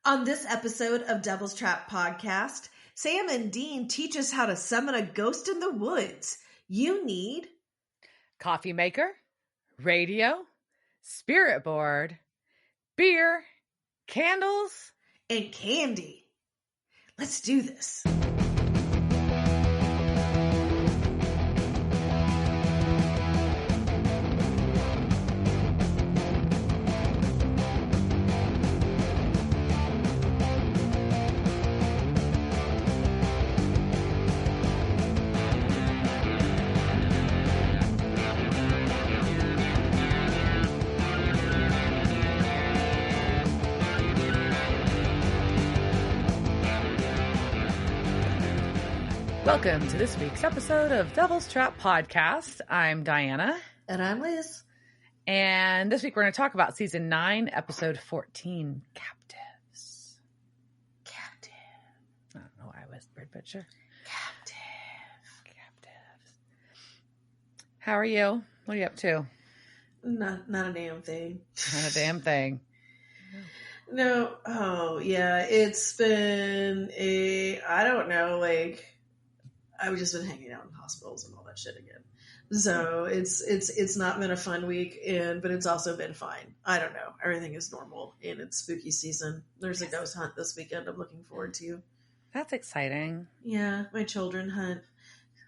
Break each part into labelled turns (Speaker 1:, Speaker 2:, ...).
Speaker 1: On this episode of Devil's Trap Podcast, Sam and Dean teach us how to summon a ghost in the woods. You need
Speaker 2: coffee maker, radio, spirit board, beer, candles,
Speaker 1: and candy. Let's do this.
Speaker 2: Welcome to this week's episode of Devil's Trap Podcast. I'm Diana.
Speaker 1: And I'm Liz.
Speaker 2: And this week we're going to talk about Season 9, Episode 14, Captives.
Speaker 1: Captive.
Speaker 2: I don't know why I whispered, but sure. Captives. How are you? What are you up to?
Speaker 1: Not a damn thing.
Speaker 2: Not a damn thing.
Speaker 1: No. Oh, yeah. It's been I don't know, I've just been hanging out in hospitals and all that shit again. So it's not been a fun week, but it's also been fine. I don't know. Everything is normal, and it's spooky season. There's a ghost hunt this weekend I'm looking forward to.
Speaker 2: That's exciting.
Speaker 1: Yeah, my children hunt.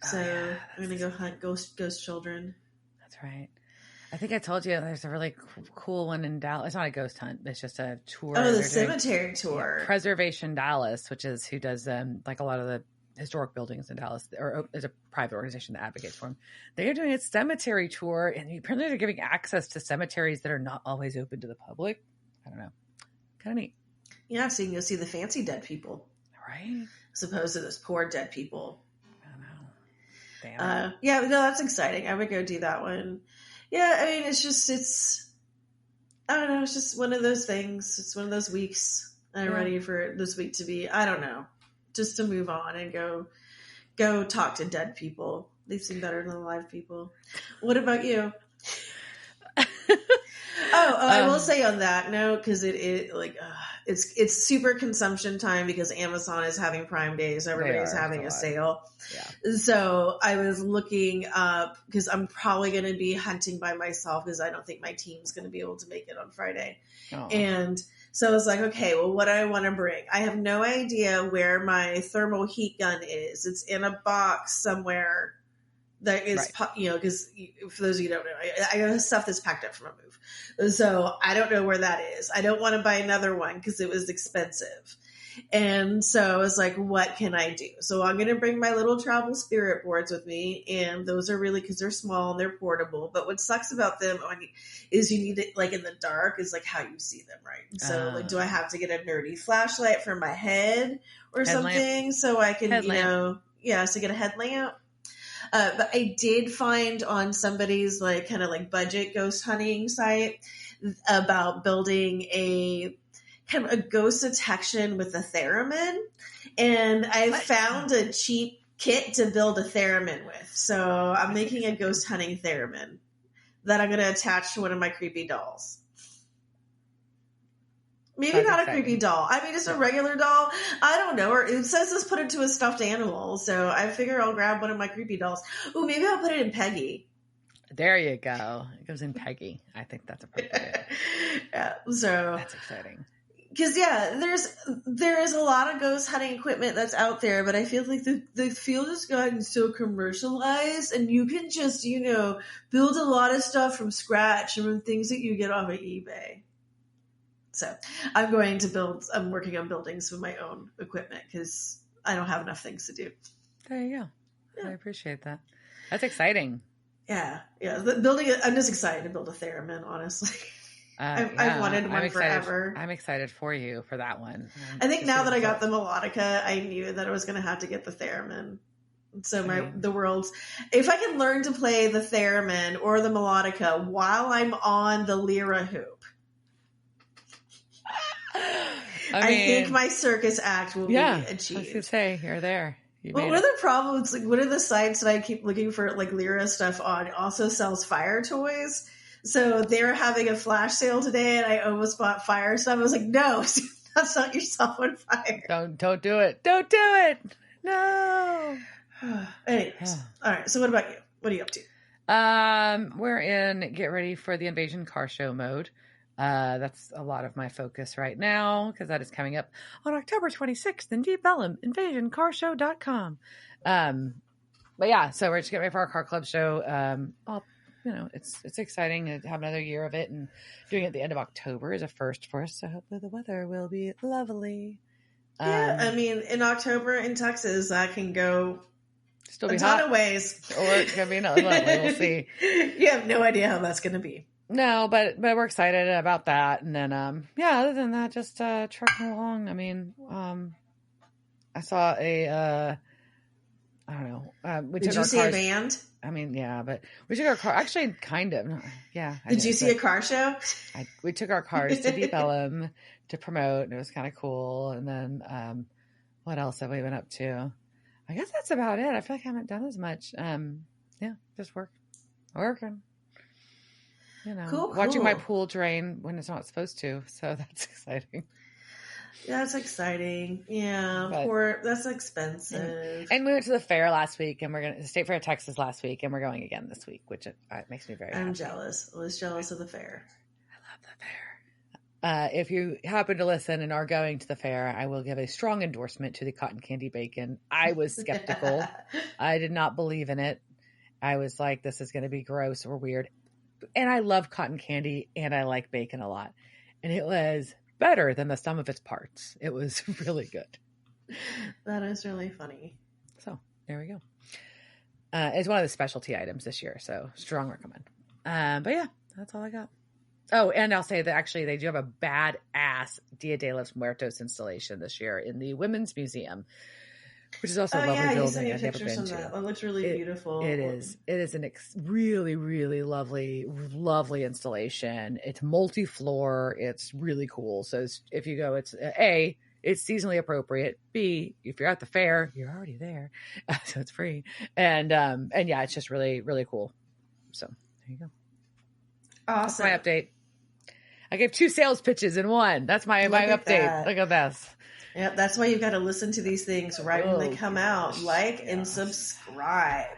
Speaker 1: So I'm going to go hunt ghost children.
Speaker 2: That's right. I think I told you there's a really cool one in Dallas. It's not a ghost hunt. It's just a tour.
Speaker 1: Oh, the cemetery tour.
Speaker 2: Preservation Dallas, which is who does like a lot of the historic buildings in Dallas, or is a private organization that advocates for them. They are doing a cemetery tour, and apparently they're giving access to cemeteries that are not always open to the public. I don't know. Kind of neat.
Speaker 1: Yeah, so you can go see the fancy dead people.
Speaker 2: Right.
Speaker 1: As opposed to those poor dead people.
Speaker 2: I don't know. Damn.
Speaker 1: Yeah, no, that's exciting. I would go do that one. Yeah, I mean, I don't know, it's just one of those things. It's one of those weeks. I'm ready for this week to be, I don't know, just to move on and go talk to dead people. They seem better than alive people. What about you? I will say on that note, because it's super consumption time because Amazon is having Prime Days. Everybody's having a sale. Yeah. So I was looking up because I'm probably going to be hunting by myself because I don't think my team's going to be able to make it on Friday. Oh. And so I was like, okay, well, what do I want to bring? I have no idea where my thermal heat gun is. It's in a box somewhere. That is, right. Because for those of you who don't know, I have stuff that's packed up from a move. So I don't know where that is. I don't want to buy another one because it was expensive. And so I was like, what can I do? So I'm going to bring my little travel spirit boards with me. And those are really, because they're small and they're portable. But what sucks about them is you need it in the dark is how you see them, right? So do I have to get a nerdy flashlight for my head or something so I can, so get a headlamp? But I did find on somebody's budget ghost hunting site about building a kind of a ghost detection with a theremin. And I found a cheap kit to build a theremin with. So I'm making a ghost hunting theremin that I'm going to attach to one of my creepy dolls. Maybe that's not exciting. A creepy doll. I mean, just a regular doll. I don't know. Or it says let's put it to a stuffed animal. So I figure I'll grab one of my creepy dolls. Ooh, maybe I'll put it in Peggy.
Speaker 2: There you go. It goes in Peggy. I think that's appropriate.
Speaker 1: Yeah. So
Speaker 2: that's exciting.
Speaker 1: Because there is a lot of ghost hunting equipment that's out there, but I feel like the field has gotten so commercialized, and you can just build a lot of stuff from scratch and from things that you get off of eBay. So I'm working on building some of my own equipment because I don't have enough things to do.
Speaker 2: There you go. Yeah. I appreciate that. That's exciting.
Speaker 1: Yeah. I'm just excited to build a theremin, honestly. I've wanted one forever.
Speaker 2: I'm excited for you for that one.
Speaker 1: I think now that I got the melodica, I knew that I was going to have to get the theremin. So if I can learn to play the theremin or the melodica while I'm on the lira hoop, I think my circus act will be achieved.
Speaker 2: I was going to say, you're there.
Speaker 1: What are the problems? One of the sites that I keep looking for Lyra stuff on also sells fire toys. So they were having a flash sale today and I almost bought fire stuff. I was like, no, not set yourself on fire.
Speaker 2: Don't do it. Don't do it. No.
Speaker 1: Anyways, all right. So what about you? What are you up to?
Speaker 2: We're in get ready for the Invasion Car Show mode. That's a lot of my focus right now because that is coming up on October 26th in Deep Ellum, invasioncarshow.com. But yeah, so we're just getting ready for our car club show. It's exciting to have another year of it, and doing it at the end of October is a first for us. So hopefully the weather will be lovely.
Speaker 1: Yeah, I mean, in October in Texas, that can go
Speaker 2: still be
Speaker 1: a ton of ways,
Speaker 2: or it could be not lovely. We'll see.
Speaker 1: You have no idea how that's going to be.
Speaker 2: No, but we're excited about that, and then other than that, just trucking along. I mean, I saw a I don't know.
Speaker 1: Did you see a band?
Speaker 2: I mean, yeah, but we took our car. Actually, kind of. Yeah.
Speaker 1: Did you see a car show?
Speaker 2: We took our cars to Deep Ellum to promote, and it was kind of cool. And then, what else have we been up to? I guess that's about it. I feel like I haven't done as much. Just working. You know,
Speaker 1: cool.
Speaker 2: Watching my pool drain when it's not supposed to. So that's exciting.
Speaker 1: Yeah, that's exciting. Yeah, that's expensive.
Speaker 2: And we went to the fair last week, and we're going to the State Fair of Texas last week, and we're going again this week, which it makes me very happy.
Speaker 1: I'm jealous. I was jealous of the fair.
Speaker 2: I love the fair. If you happen to listen and are going to the fair, I will give a strong endorsement to the cotton candy bacon. I was skeptical. I did not believe in it. I was like, this is going to be gross or weird. And I love cotton candy, and I like bacon a lot. And it was better than the sum of its parts. It was really good.
Speaker 1: That is really funny.
Speaker 2: So there we go. It's one of the specialty items this year, so strong recommend. But yeah, that's all I got. Oh, and I'll say that actually they do have a badass Dia de los Muertos installation this year in the Women's Museum, which is also a lovely building I've never been to.
Speaker 1: It looks really beautiful.
Speaker 2: It is. It is an really, really lovely installation. It's multi-floor. It's really cool. So if you go, it's A, it's seasonally appropriate. B, if you're at the fair, you're already there. So it's free. And yeah, it's just really, really cool. So there you go.
Speaker 1: Awesome.
Speaker 2: That's my update. I gave 2 sales pitches in one. That's my update.
Speaker 1: That.
Speaker 2: Look at this.
Speaker 1: Yep, that's why you've got to listen to these things right when they come out. Like and subscribe.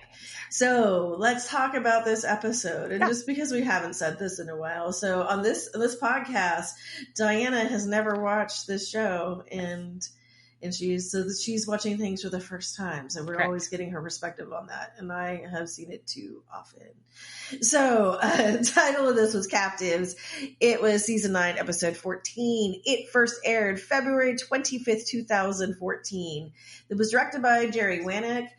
Speaker 1: So let's talk about this episode. And just because we haven't said this in a while. So on this podcast, Diana has never watched this show, and she's watching things for the first time. So we're always getting her perspective on that. And I have seen it too often. So the title of this was Captives. It was season 9, episode 14. It first aired February 25th, 2014. It was directed by Jerry Wanick.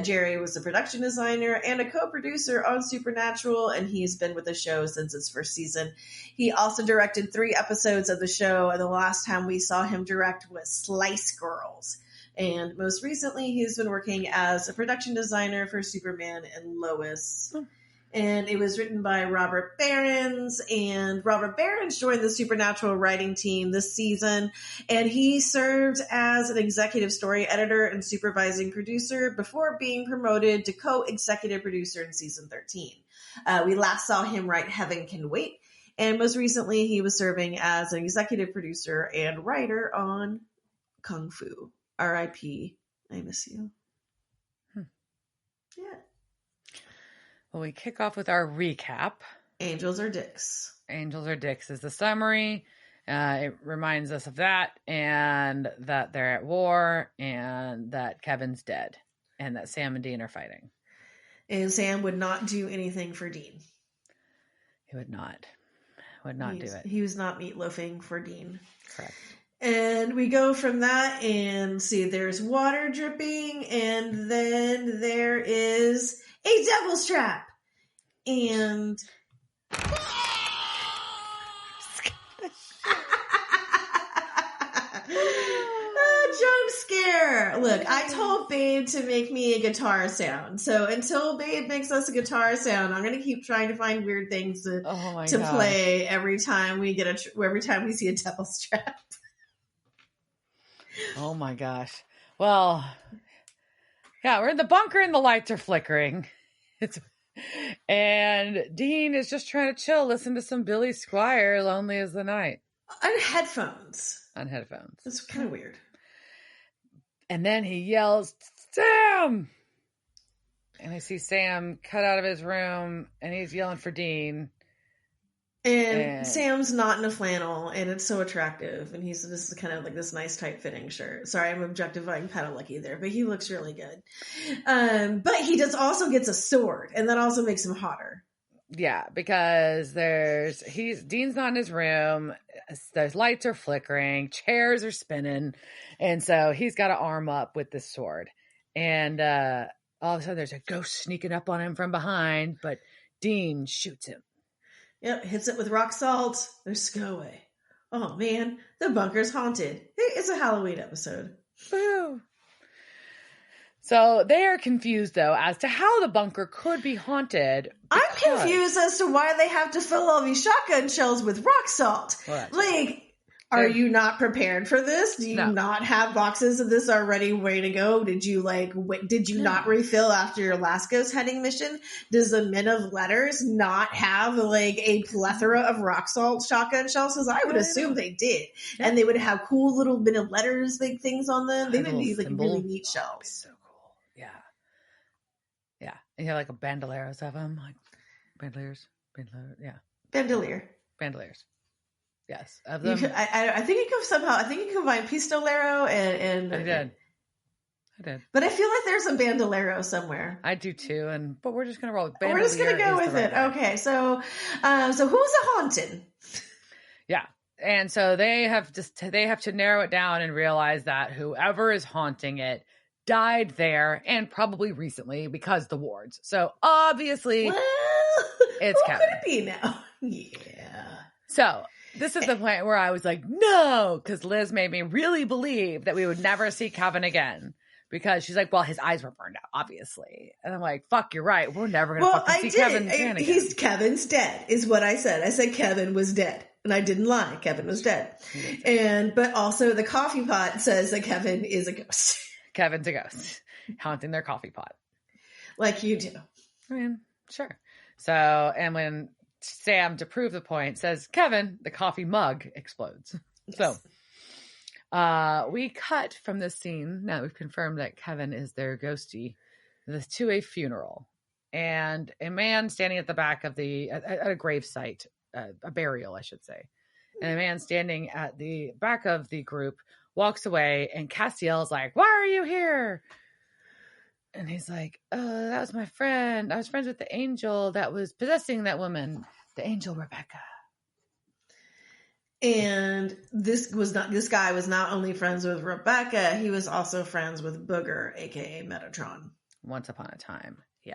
Speaker 1: Jerry was a production designer and a co-producer on Supernatural, and he's been with the show since its first season. He also directed 3 episodes of the show, and the last time we saw him direct was Slice Girls. And most recently, he's been working as a production designer for Superman and Lois. And it was written by Robert Behrens, and Robert Behrens joined the Supernatural writing team this season, and he served as an executive story editor and supervising producer before being promoted to co-executive producer in season 13. We last saw him write Heaven Can Wait, and most recently he was serving as an executive producer and writer on Kung Fu. R.I.P. I miss you. Yeah.
Speaker 2: Well, we kick off with our recap.
Speaker 1: Angels or Dicks.
Speaker 2: Angels or Dicks is the summary. It reminds us of that, and that they're at war, and that Kevin's dead, and that Sam and Dean are fighting.
Speaker 1: And Sam would not do anything for Dean.
Speaker 2: He would not. Do it.
Speaker 1: He was not meatloafing for Dean.
Speaker 2: Correct.
Speaker 1: And we go from that and see there's water dripping, and then there is a devil's trap. And jump scare. Look, I told Babe to make me a guitar sound. So until Babe makes us a guitar sound, I'm going to keep trying to find weird things to play every time we see a devil's trap.
Speaker 2: Oh my gosh. Well, yeah, we're in the bunker and the lights are flickering. And Dean is just trying to chill, listen to some Billy Squier, Lonely as the Night.
Speaker 1: On headphones.
Speaker 2: On headphones.
Speaker 1: It's kind of weird.
Speaker 2: And then he yells, Sam! And I see Sam cut out of his room, and he's yelling for Dean.
Speaker 1: And Sam's not in a flannel, and it's so attractive. And this is kind of like this nice tight fitting shirt. Sorry, I'm objectifying Padalecki there, but he looks really good. But he also gets a sword, and that also makes him hotter.
Speaker 2: Yeah, because Dean's not in his room. Those lights are flickering, chairs are spinning, and so he's got to arm up with this sword. And all of a sudden, there's a ghost sneaking up on him from behind, but Dean shoots him.
Speaker 1: Yep, hits it with rock salt. There's go away. Oh man, the bunker's haunted. It's a Halloween episode.
Speaker 2: Boo. So they are confused though as to how the bunker could be haunted.
Speaker 1: I'm confused as to why they have to fill all these shotgun shells with rock salt. Are you not prepared for this? Do you not have boxes of this already ready to go? Did you not refill after your last ghost hunting mission? Does the Men of Letters not have a plethora of rock salt shotgun shells? Because I would assume they did. Yeah. And they would have cool little Men of Letters things on them. They would be really neat shells.
Speaker 2: So cool. Yeah. Yeah. And you have a bandoliers of them. Bandoliers. Yeah. Bandoliers. Yes, of them.
Speaker 1: I think you could somehow. I think you combine pistolero and.
Speaker 2: I did.
Speaker 1: But I feel like there's a bandolero somewhere.
Speaker 2: I do too, but we're just gonna roll.
Speaker 1: We're just gonna go with it. Okay, so who's a haunted?
Speaker 2: Yeah, and so they have to narrow it down and realize that whoever is haunting it died there and probably recently because the wards. So obviously, it's Kevin.
Speaker 1: Who could it be now? Yeah.
Speaker 2: So. This is the point where I was like, no, because Liz made me really believe that we would never see Kevin again. Because she's like, well, his eyes were burned out, obviously. And I'm like, fuck, you're right. We're never going to see Kevin again.
Speaker 1: Kevin's dead, is what I said. I said Kevin was dead. And I didn't lie. Kevin was dead. But also the coffee pot says that Kevin is a ghost.
Speaker 2: Kevin's a ghost. Haunting their coffee pot.
Speaker 1: Like you do.
Speaker 2: I mean, sure. So, and when Sam, to prove the point, says, Kevin, the coffee mug explodes. Yes. So we cut from this scene. Now we've confirmed that Kevin is their ghostie to a funeral. And a man standing at the back of at a grave site, a burial, I should say. And a man standing at the back of the group walks away, and Castiel's like, why are you here? And he's like, oh, that was my friend. I was friends with the angel that was possessing that woman, the angel Rebecca.
Speaker 1: And this guy was not only friends with Rebecca, he was also friends with Booger, aka Metatron.
Speaker 2: Once upon a time. Yeah.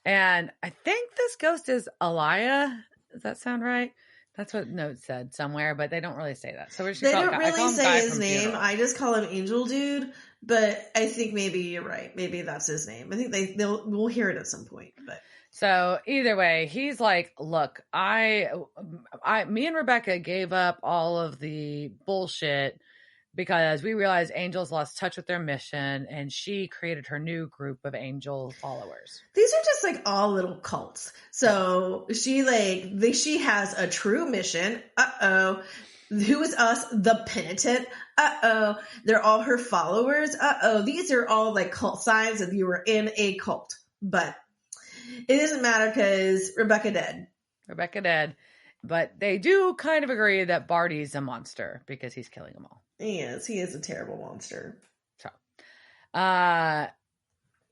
Speaker 2: And I think this ghost is Alaya. Does that sound right? That's what notes said somewhere, but they don't really say that. So
Speaker 1: they don't really say his name. Funeral. I just call him Angel Dude, but I think maybe you're right. Maybe that's his name. I think we'll hear it at some point. But
Speaker 2: so either way, he's like, "Look, me and Rebecca gave up all of the bullshit because we realized angels lost touch with their mission, and she created her new group of angel followers.
Speaker 1: These are just all little cults. So she has a true mission. Uh-oh. Who is us? The penitent. Uh-oh. They're all her followers. Uh-oh. These are all cult signs that you were in a cult. But it doesn't matter because Rebecca dead.
Speaker 2: But they do kind of agree that Barty's a monster because he's killing them all.
Speaker 1: He is a terrible monster.
Speaker 2: So, back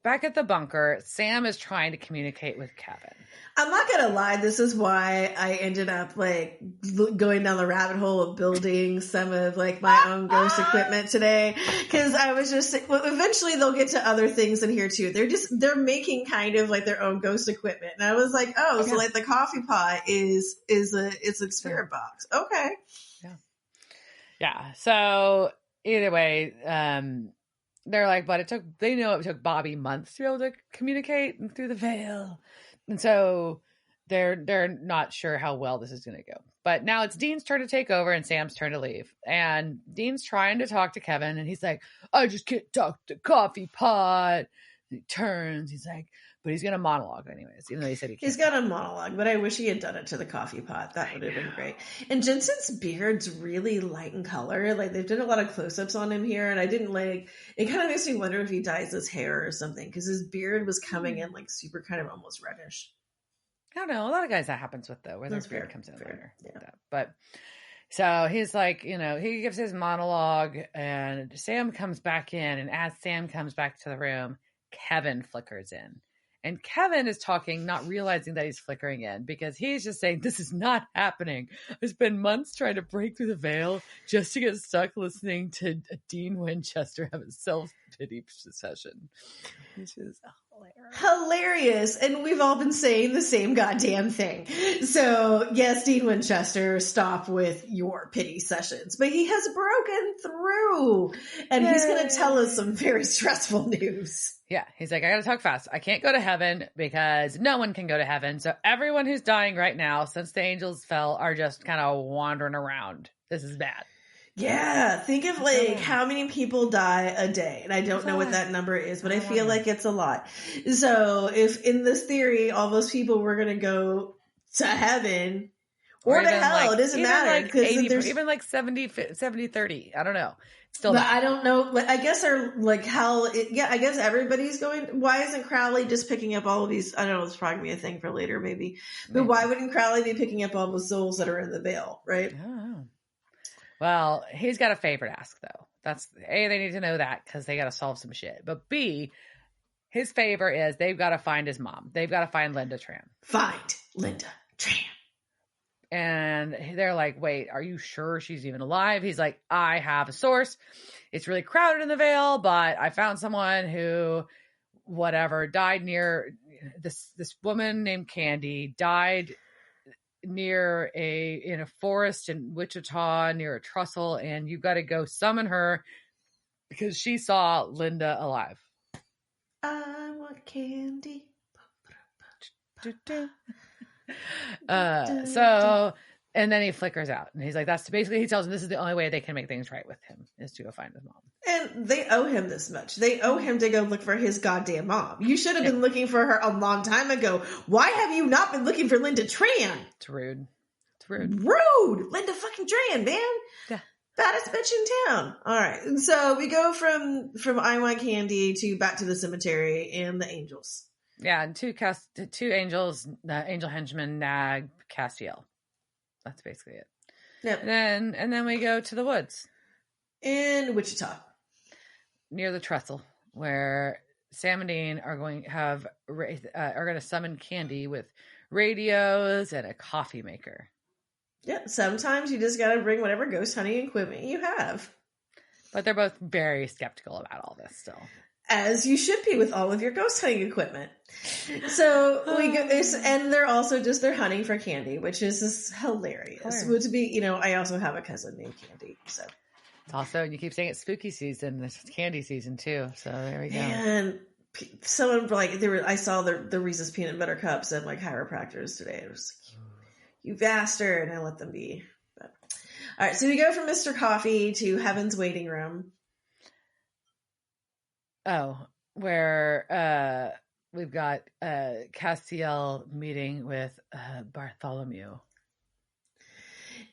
Speaker 2: at the bunker, Sam is trying to communicate with Kevin.
Speaker 1: I'm not going to lie. This is why I ended up going down the rabbit hole of building some of my own ghost equipment today. Cause I was just, eventually they'll get to other things in here too. They're making kind of their own ghost equipment. And I was like, oh, okay. So the coffee pot is a spirit box. Okay.
Speaker 2: Yeah. So either way, they're like, but they know it took Bobby months to be able to communicate through the veil. And so they're not sure how well this is going to go. But now it's Dean's turn to take over and Sam's turn to leave. And Dean's trying to talk to Kevin and he's like, I just can't talk to coffee pot. And he turns. He's like, But he's going to monologue anyways, even though he said he can't.
Speaker 1: He's got a monologue, but I wish he had done it to the coffee pot. That would have been great. And Jensen's beard's really light in color. Like, they've done a lot of close-ups on him here, and I didn't like, it kind of makes me wonder if he dyes his hair or something, because his beard was coming in like super kind of almost reddish.
Speaker 2: I don't know. A lot of guys that happens with, though, where their beard comes in later.
Speaker 1: Yeah.
Speaker 2: But so he's like, he gives his monologue, and Sam comes back in, and as Sam comes back to the room, Kevin flickers in. And Kevin is talking, not realizing that he's flickering in, because he's just saying, this is not happening. I spent months trying to break through the veil just to get stuck listening to Dean Winchester have a self-pity session. Which is
Speaker 1: hilarious. And we've all been saying the same goddamn thing. So yes, Dean Winchester, stop with your pity sessions. But he has broken through. And he's going to tell us some very stressful news.
Speaker 2: Yeah, he's like, I gotta talk fast. I can't go to heaven because no one can go to heaven. So everyone who's dying right now since the angels fell are just kind of wandering around. This is bad.
Speaker 1: Yeah, think of like how many people die a day. And I don't know what that number is, but I feel like it's a lot. So if in this theory, all those people were going to go to heaven or to hell, it doesn't matter.
Speaker 2: Because there's even like 70, 30. I don't know. Still,
Speaker 1: I don't know. I guess they're like hell. I guess everybody's going. Why isn't Crowley just picking up all of these? I don't know. It's probably a thing for later, maybe. But why wouldn't Crowley be picking up all the souls that are in the veil, right?
Speaker 2: I don't know. Well, he's got a favor to ask, though. That's A, they need to know that because they got to solve some shit. But B, his favor is they've got to find his mom. They've got to find Linda Tran.
Speaker 1: Find Linda Tran.
Speaker 2: And they're like, wait, are you sure she's even alive? He's like, I have a source. It's really crowded in the Vale, but I found someone who, died near this woman named Candy, died in a forest in Wichita near a trestle, and you got to go summon her because she saw Linda alive.
Speaker 1: I want candy.
Speaker 2: And then he flickers out, and he's like, that's basically, he tells him this is the only way they can make things right with him is to go find his mom.
Speaker 1: And they owe him this much. They owe him to go look for his goddamn mom. You should have been looking for her a long time ago. Why have you not been looking for Linda Tran?
Speaker 2: It's rude. Rude.
Speaker 1: Linda fucking Tran, man. Yeah. Baddest bitch in town. All right. So we go from I Want Candy to back to the cemetery and the angels.
Speaker 2: Yeah, and two angels, angel henchman, Nag, Castiel. That's basically it. Yep. And then we go to the woods.
Speaker 1: In Wichita.
Speaker 2: Near the trestle, where Sam and Dean are going to summon Candy with radios and a coffee maker.
Speaker 1: Yeah, sometimes you just got to bring whatever ghost hunting equipment you have.
Speaker 2: But they're both very skeptical about all this still.
Speaker 1: As you should be with all of your ghost hunting equipment. So we go, and they're hunting for Candy, which is just hilarious. To be, I also have a cousin named Candy, so.
Speaker 2: It's also, you keep saying it's spooky season, it's candy season too. So there we go.
Speaker 1: And someone I saw the Reese's peanut butter cups at like chiropractors today. It was like, you bastard, and I let them be. But, all right, so we go from Mr. Coffee to Heaven's waiting room.
Speaker 2: Oh, where we've got Castiel meeting with Bartholomew.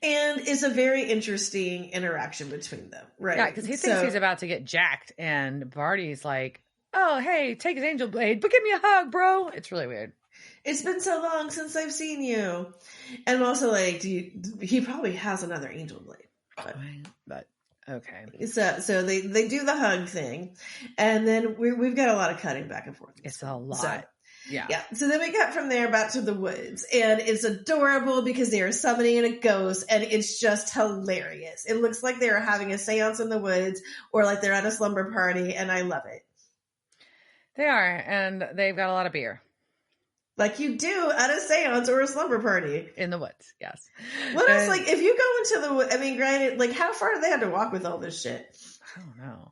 Speaker 1: And it's a very interesting interaction between them, right?
Speaker 2: Yeah, because he thinks he's about to get jacked, and Barty's like, oh, hey, take his angel blade, but give me a hug, bro. It's really weird.
Speaker 1: It's been so long since I've seen you. And I'm also like, he probably has another angel blade.
Speaker 2: But okay.
Speaker 1: So they do the hug thing, and then we've got a lot of cutting back and forth.
Speaker 2: It's a lot.
Speaker 1: So,
Speaker 2: yeah.
Speaker 1: So then we got from there back to the woods, and it's adorable because they are summoning a ghost, and it's just hilarious. It looks like they're having a seance in the woods, or like they're at a slumber party, and I love it.
Speaker 2: They are, and they've got a lot of beer.
Speaker 1: Like you do at a seance or a slumber party.
Speaker 2: In the woods, yes.
Speaker 1: What else? Like, if you go into the woods, I mean, granted, like, how far do they have to walk with all this shit?
Speaker 2: I don't know.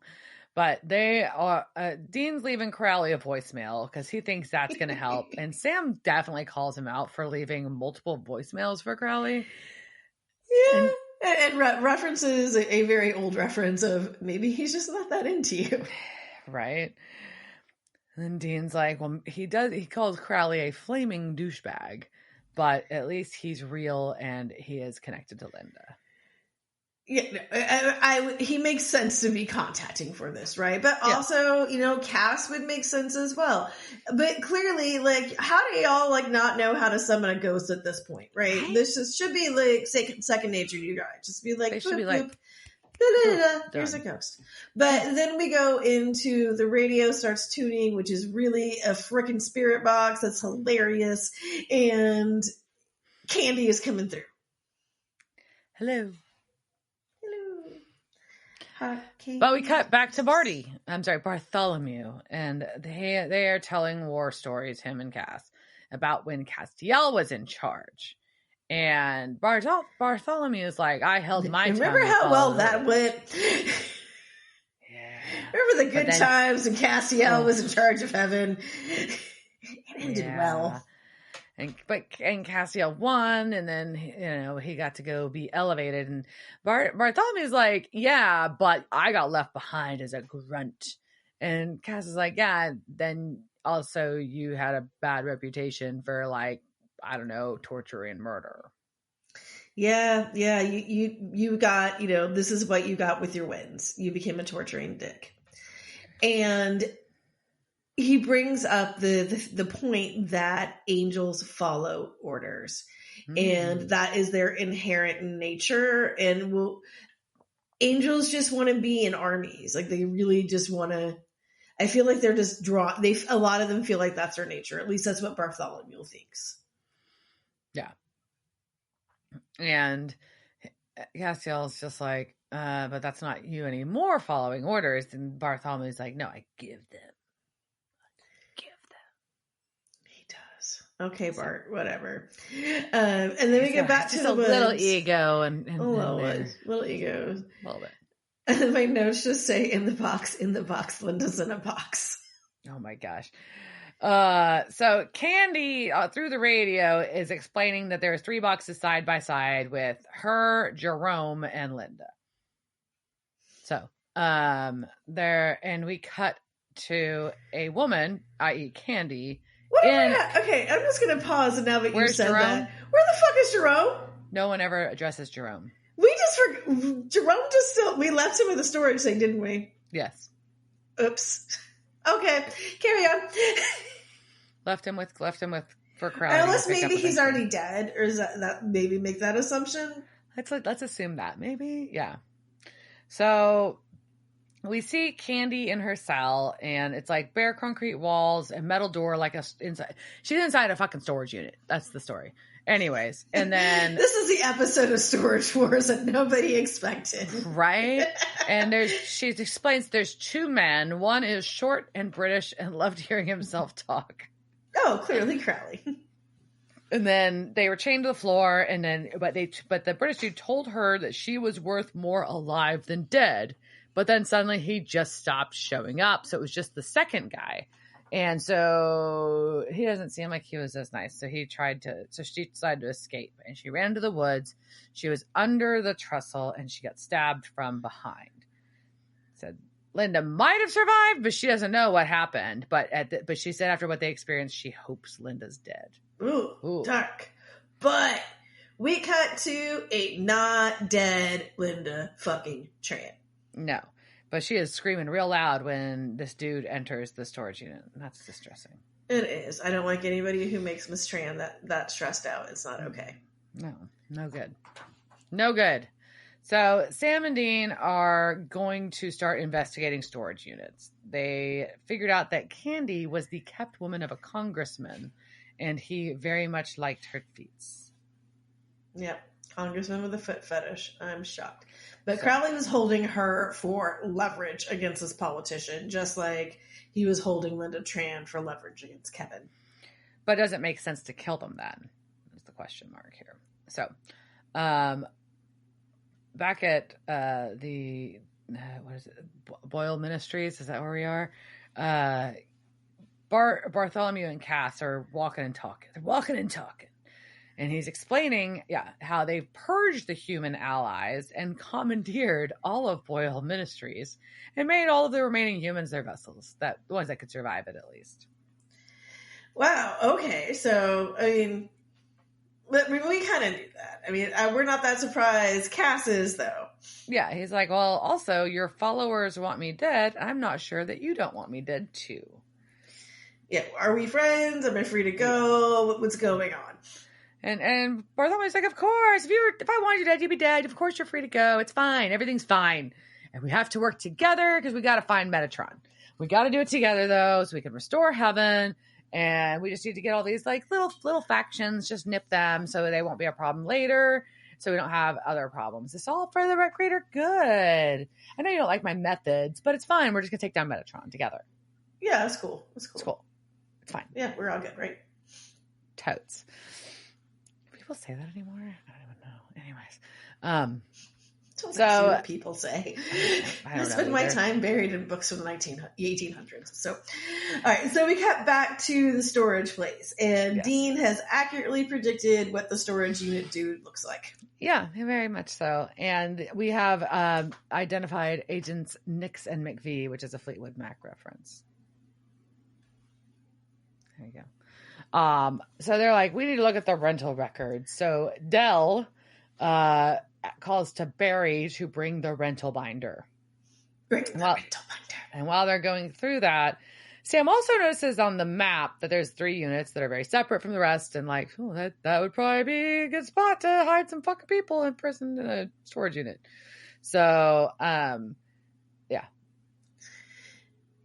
Speaker 2: But they are, Dean's leaving Crowley a voicemail because he thinks that's going to help. And Sam definitely calls him out for leaving multiple voicemails for Crowley.
Speaker 1: Yeah. And references a very old reference of maybe he's just not that into you.
Speaker 2: Right. And Dean's like, well, he calls Crowley a flaming douchebag, but at least he's real and he is connected to Linda.
Speaker 1: Yeah, he makes sense to be contacting for this, right? But also, Cass would make sense as well. But clearly, like, how do y'all not know how to summon a ghost at this point, right? This should be like second nature to you guys. Just be like, boop, boop. Here's a ghost. But then we go into the radio starts tuning, which is really a freaking spirit box. That's hilarious. And Candy is coming through.
Speaker 2: Hello. But we cut back to Bartholomew, and they are telling war stories, him and Cass, about when Castiel was in charge. And Bartholomew is like, I held my tongue.
Speaker 1: Remember how well that went? Yeah. Remember the good times when Castiel was in charge of heaven? It ended well.
Speaker 2: And Castiel won, and then he got to go be elevated. And Bartholomew's like, yeah, but I got left behind as a grunt. And Cass is like, yeah. Then also you had a bad reputation for torture and murder.
Speaker 1: Yeah. You got this is what you got with your wins. You became a torturing dick, and he brings up the point that angels follow orders, and that is their inherent nature. And angels just want to be in armies. Like, they really just want to. I feel like they're just a lot of them feel like that's their nature. At least that's what Bartholomew thinks.
Speaker 2: Yeah. And Castiel's just like, but that's not you anymore following orders. And Bartholomew's like, no, I give them.
Speaker 1: Okay, Bart, whatever. And then we get back to the woods.
Speaker 2: Little ego and
Speaker 1: a little ego.
Speaker 2: A little bit.
Speaker 1: And my notes just say, in the box, Linda's in a box.
Speaker 2: Oh my gosh. So Candy through the radio is explaining that there's 3 boxes side by side with her, Jerome, and Linda. So and we cut to a woman, i.e. Candy.
Speaker 1: Okay, I'm just going to pause and now that you said
Speaker 2: Jerome?
Speaker 1: that. Where the fuck is Jerome?
Speaker 2: No one ever addresses Jerome.
Speaker 1: We left him in the storage thing, didn't we?
Speaker 2: Yes.
Speaker 1: Oops. Okay, carry on.
Speaker 2: left him with for Crowley.
Speaker 1: Unless maybe he's already dead, or is that maybe make that assumption?
Speaker 2: Let's assume that maybe, yeah. So we see Candy in her cell, and it's like bare concrete walls and metal door, inside. She's inside a fucking storage unit. That's the story. Anyways, and then
Speaker 1: this is the episode of Storage Wars that nobody expected,
Speaker 2: right? And she explains there's 2 men. One is short and British and loved hearing himself talk.
Speaker 1: Oh, clearly Crowley.
Speaker 2: And then they were chained to the floor, and then but the British dude told her that she was worth more alive than dead. But then suddenly he just stopped showing up. So it was just the second guy. And so he doesn't seem like he was as nice. So she decided to escape, and she ran into the woods. She was under the trestle and she got stabbed from behind. Said Linda might have survived, but she doesn't know what happened. But she said after what they experienced, she hopes Linda's dead.
Speaker 1: Ooh. Dark. But we cut to a not dead Linda fucking Tran.
Speaker 2: No, but she is screaming real loud when this dude enters the storage unit. And that's distressing.
Speaker 1: It is. I don't like anybody who makes Miss Tran that stressed out. It's not okay.
Speaker 2: No good. No good. So Sam and Dean are going to start investigating storage units. They figured out that Candy was the kept woman of a congressman, and he very much liked her feats.
Speaker 1: Yep. Congressman with a foot fetish. I'm shocked. But Crowley was holding her for leverage against this politician, just like he was holding Linda Tran for leverage against Kevin.
Speaker 2: But does it make sense to kill them then? Is the question mark here. So, back at the what is it? Boyle Ministries? Is that where we are? Bartholomew and Cass are walking and talking. They're walking and talking. And he's explaining, how they've purged the human allies and commandeered all of Boyle Ministries and made all of the remaining humans their vessels, the ones that could survive it at least.
Speaker 1: Wow. Okay. So, I mean, we kind of knew that. I mean, we're not that surprised. Cass is, though.
Speaker 2: Yeah. He's like, well, also, your followers want me dead. I'm not sure that you don't want me dead, too.
Speaker 1: Yeah. Are we friends? Am I free to go? What's going on?
Speaker 2: And Bartholomew's like, of course, if I wanted you dead, you'd be dead. Of course you're free to go. It's fine. Everything's fine. And we have to work together because we got to find Metatron. We got to do it together, though, so we can restore heaven. And we just need to get all these like little factions, just nip them so they won't be a problem later. So we don't have other problems. It's all for the greater good. I know you don't like my methods, but it's fine. We're just going to take down Metatron together.
Speaker 1: Yeah, that's cool.
Speaker 2: It's cool. It's fine.
Speaker 1: Yeah, we're all good, right?
Speaker 2: Totes. People say that anymore? I don't even know. Anyways.
Speaker 1: Don't see what people say.
Speaker 2: I
Speaker 1: spend my time buried in books from the 1800s. So, all right. So we cut back to the storage place, and Dean has accurately predicted what the storage unit dude looks like.
Speaker 2: Yeah, very much so. And we have identified agents Nix and McVie, which is a Fleetwood Mac reference. There you go. So they're like, we need to look at the rental records. So Dell calls to Barry to bring the rental binder. And while they're going through that, Sam also notices on the map that there's 3 units that are very separate from the rest, and like, oh, that would probably be a good spot to hide some fucking people imprisoned in a storage unit. So,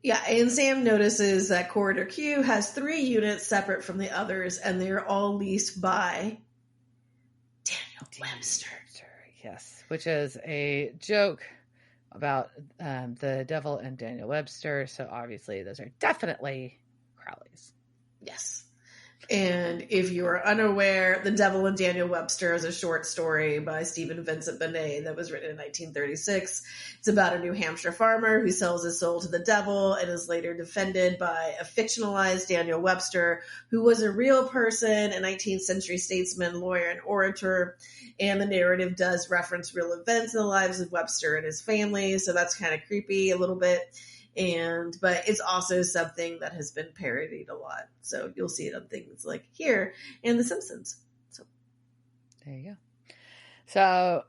Speaker 1: Yeah, and Sam notices that Corridor Q has 3 units separate from the others, and they're all leased by Daniel Webster.
Speaker 2: Yes, which is a joke about the devil and Daniel Webster. So obviously those are definitely Crowley's.
Speaker 1: Yes. And if you are unaware, The Devil and Daniel Webster is a short story by Stephen Vincent Benet that was written in 1936. It's about a New Hampshire farmer who sells his soul to the devil and is later defended by a fictionalized Daniel Webster, who was a real person, a 19th century statesman, lawyer, and orator. And the narrative does reference real events in the lives of Webster and his family. So that's kind of creepy a little bit. But it's also something that has been parodied a lot. So you'll see it on things like here and The Simpsons. So
Speaker 2: there you go. So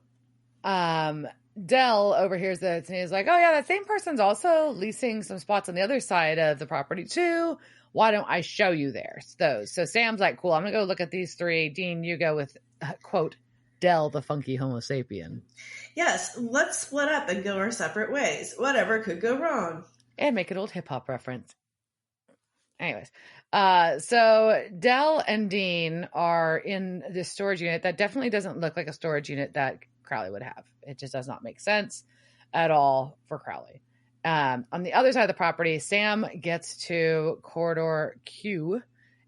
Speaker 2: Dell overhears this and he's like, oh yeah, that same person's also leasing some spots on the other side of the property too. Why don't I show you those? So Sam's like, cool, I'm gonna go look at these 3. Dean, you go with quote Dell, the funky Homo sapien.
Speaker 1: Yes, let's split up and go our separate ways. Whatever could go wrong.
Speaker 2: And make an old hip-hop reference. Anyways, so Dell and Dean are in this storage unit that definitely doesn't look like a storage unit that Crowley would have. It just does not make sense at all for Crowley. On the other side of the property, Sam gets to Corridor Q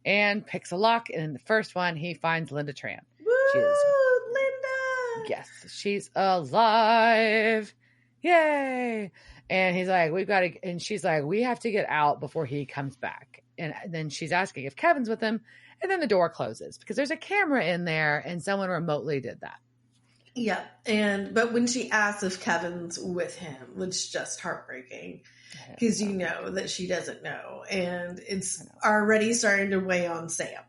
Speaker 2: and picks a lock. And in the first one, he finds Linda Tran.
Speaker 1: Woo, Linda!
Speaker 2: Yes, she's alive. Yay! And he's like, and she's like, we have to get out before he comes back. And then she's asking if Kevin's with him. And then the door closes because there's a camera in there and someone remotely did that.
Speaker 1: Yeah. But when she asks if Kevin's with him, it's just heartbreaking because you know that she doesn't know. And it's already starting to weigh on Sam.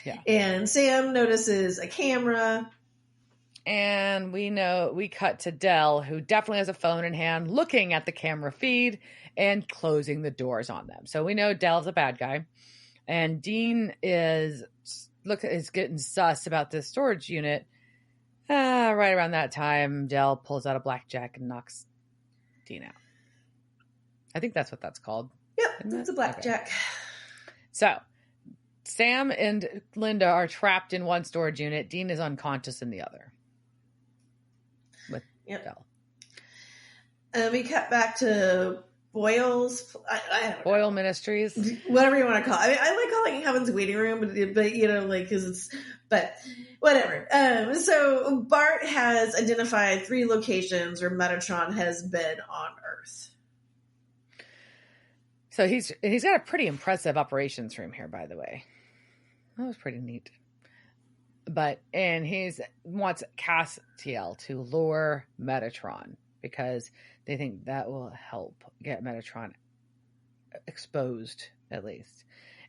Speaker 1: Yeah. And Sam notices a camera.
Speaker 2: And we cut to Dell, who definitely has a phone in hand, looking at the camera feed and closing the doors on them. So we know Dell's a bad guy. And Dean is getting sus about this storage unit. Right around that time, Dell pulls out a blackjack and knocks Dean out. I think that's what that's called.
Speaker 1: Yep, it's a blackjack. Okay.
Speaker 2: So Sam and Linda are trapped in one storage unit. Dean is unconscious in the other. With Dell.
Speaker 1: We cut back to Boyle's.
Speaker 2: Boyle Ministries,
Speaker 1: whatever you want to call it. I mean, I like calling it Heaven's Waiting Room, but because it's. But whatever. So Bart has identified 3 locations where Metatron has been on Earth.
Speaker 2: So he's got a pretty impressive operations room here, by the way. That was pretty neat. And he's wants Castiel to lure Metatron because they think that will help get Metatron exposed, at least.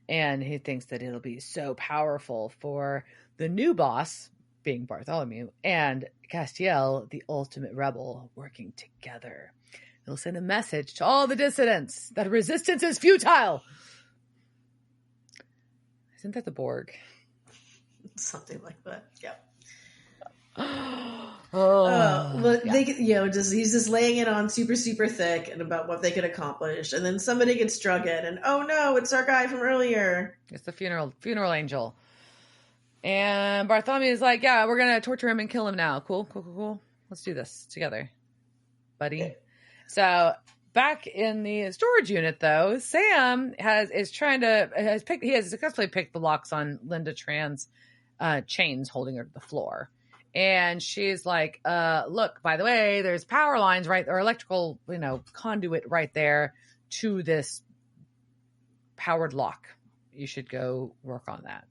Speaker 2: And he thinks that it'll be so powerful for the new boss, being Bartholomew, and Castiel, the ultimate rebel, working together. It'll send a message to all the dissidents that resistance is futile. Isn't that the Borg?
Speaker 1: Something like that. Yeah.
Speaker 2: Yeah.
Speaker 1: They, he's just laying it on super, super thick and about what they could accomplish. And then somebody gets drug in and, oh no, it's our guy from earlier.
Speaker 2: It's the funeral angel. And Bartholomew is like, yeah, we're going to torture him and kill him now. Cool. Let's do this together, buddy. Okay. So back in the storage unit, though, Sam has successfully picked the locks on Linda Tran's chains holding her to the floor. And she's like, look, by the way, there's power lines or electrical, conduit right there to this powered lock. You should go work on that.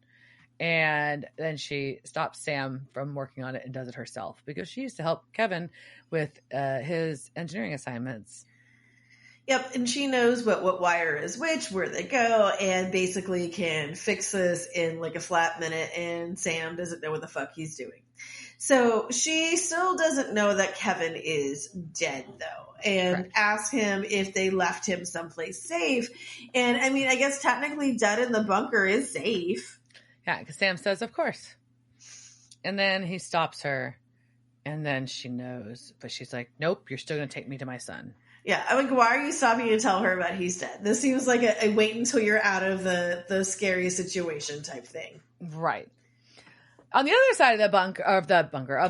Speaker 2: And then she stops Sam from working on it and does it herself because she used to help Kevin with his engineering assignments.
Speaker 1: Yep, and she knows what wire is which, where they go, and basically can fix this in like a flat minute, and Sam doesn't know what the fuck he's doing. So she still doesn't know that Kevin is dead, though, and Correct. Asks him if they left him someplace safe. And, I mean, I guess technically dead in the bunker is safe.
Speaker 2: Yeah, because Sam says, of course. And then he stops her, and then she knows. But she's like, nope, you're still going to take me to my son.
Speaker 1: Yeah, I'm like, why are you stopping to tell her about he's dead? This seems like a wait until you're out of the scary situation type thing.
Speaker 2: Right. On the other side of